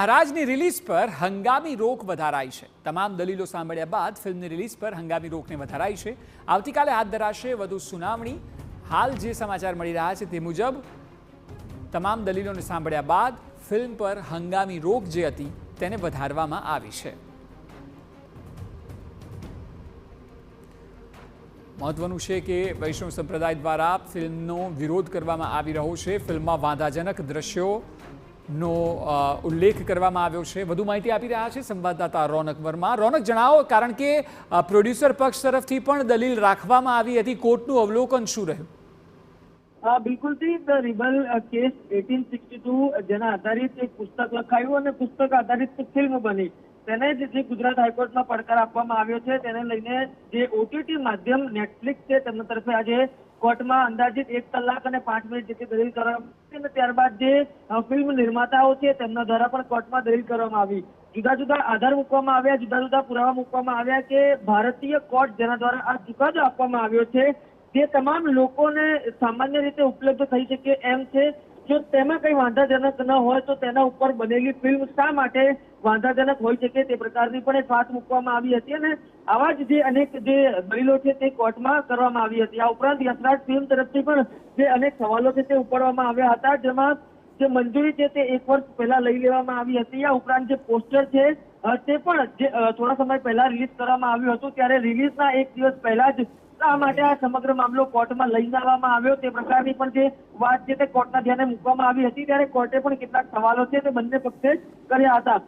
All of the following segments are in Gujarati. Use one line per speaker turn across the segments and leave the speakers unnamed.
મહારાજની રિલીઝ પર હંગામી રોક વધારાઈ છે। તમામ દલીલો સાંભળ્યા બાદ ફિલ્મની રિલીઝ પર હંગામી રોકને વધારાઈ છે। આવતીકાલે હાથ ધરાશે વધુ સુનાવણી। હાલ જે સમાચાર મળી રહ્યા છે તે મુજબ તમામ દલીલોને સાંભળ્યા બાદ ફિલ્મ પર હંગામી રોક જે હતી તેને વધારવામાં આવી છે। મહત્વનું છે કે વૈષ્ણવ સંપ્રદાય દ્વારા ફિલ્મનો વિરોધ કરવામાં આવી રહ્યો છે। ફિલ્મમાં વાંધાજનક દ્રશ્યો નો ઉલ્લેખ કરવામાં આવ્યો છે। વધુ માહિતી આપી રહ્યા છે સંવાદદાતા રોનક વર્મા। રોનક, જણાવો, કારણ કે પ્રોડ્યુસર પક્ષ તરફથી પણ દલીલ રાખવામાં આવી હતી। કોર્ટનું અવલોકન શું રહ્યું?
બિલકુલથી ધ રિબલ કેસ 1862 જેના આધારિત એક પુસ્તક લખાયું અને પુસ્તક આધારિત ફિલ્મ બની, તેને જે ગુજરાત હાઈકોર્ટમાં પડકાર આપવામાં આવ્યો છે તેને લઈને જે ઓટીટી માધ્યમ નેટફ્લિક્સ છે તેમના તરફે આજે કોર્ટમાં અંદાજિત 1 કલાક અને 5 મિનિટ જેટલી દલીલ કરવામાં આવી અને ત્યારબાદ જે ફિલ્મ નિર્માતાઓ છે તેમના દ્વારા પણ કોર્ટમાં દલીલ કરવામાં આવી। જુદા જુદા આધાર મૂકવામાં આવ્યા, જુદા જુદા પુરાવા મૂકવામાં આવ્યા કે ભારતીય કોર્ટ જેના દ્વારા આ ચુકાદો આપવામાં આવ્યો છે જે તમામ લોકોને સામાન્ય રીતે ઉપલબ્ધ થઈ શકે એમ છે। જો તેમાં કંઈ વાંધાજનક ન હોય તો તેના ઉપર બનેલી ફિલ્મ શા માટે વાંધાજનક હોઈ શકે તે પ્રકારની પણ એક વાત મૂકવામાં આવી હતી અને આવા જ જે અનેક જે દલીલો છે તે કોર્ટમાં કરવામાં આવી હતી। આ ઉપરાંત યશરાજ ફિલ્મ તરફથી પણ જે અનેક સવાલો છે તે ઉપાડવામાં આવ્યા હતા, જેમાં જે મંજૂરી છે તે 1 વર્ષ પહેલા લઈ લેવામાં આવી હતી। આ ઉપરાંત જે પોસ્ટર છે તે પણ જે થોડા સમય પહેલા રિલીઝ કરવામાં આવ્યું હતું ત્યારે રિલીઝના 1 દિવસ પહેલા જ શા માટે આ સમગ્ર મામલો કોર્ટમાં લઈને આવવામાં આવ્યો તે પ્રકારની પણ જે વાત છે તે કોર્ટના ધ્યાને મૂકવામાં આવી હતી। ત્યારે કોર્ટે પણ કેટલાક સવાલો છે તે બંને પક્ષે કર્યા હતા।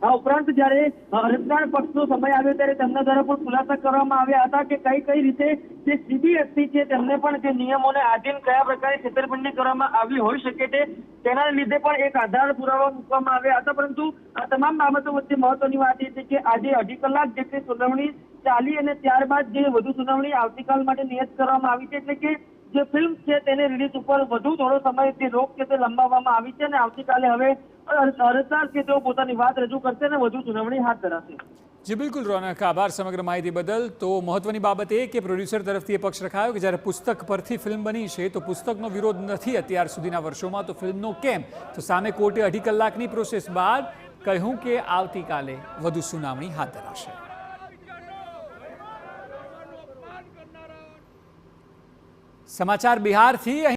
આ ઉપરાંત જ્યારે અરજદાર પક્ષનો સમય આવ્યો ત્યારે તેમના દ્વારા પણ ખુલાસા કરવામાં આવ્યા હતા કે કઈ રીતે જે સીબીએસઈ છે તેમને પણ જે નિયમોને આધીન કયા પ્રકારે છેતરપિંડી કરવામાં આવી હોઈ શકે છે તેના લીધે પણ એક આધાર પુરાવા મૂકવામાં આવ્યા હતા। પરંતુ આ તમામ બાબતો વચ્ચે મહત્વની વાત એ છે કે આજે 2.5 કલાક જેટલી સુનાવણી ચાલી અને ત્યારબાદ જે વધુ સુનાવણી આવતીકાલ માટે નિયત કરવામાં આવી છે, એટલે કે જે ફિલ્મ છે તેને રિલીઝ ઉપર વધુ થોડો સમય જે રોક છે તે લંબાવવામાં આવી છે અને આવતીકાલે હવે અરજદાર છે તેઓ પોતાની વાત રજૂ કરશે અને વધુ સુનાવણી હાથ ધરાશે।
જી બિલકુલ રોનક, આભાર સમગ્ર માહિતી બદલ। તો મહત્વની બાબત એ કે પ્રોડ્યુસર તરફથી એ પક્ષ રખાયો કે જ્યારે પુસ્તક પરથી ફિલ્મ બની છે તો પુસ્તકનો વિરોધ નથી અત્યાર સુધીના વર્ષોમાં, તો ફિલ્મનો કેમ? તો સામે કોર્ટે 2.5 કલાકની પ્રોસેસ બાદ કહ્યું કે આવતીકાલે વધુ સુનાવણી હાથ ધરાશે। સમાચાર બિહારથી।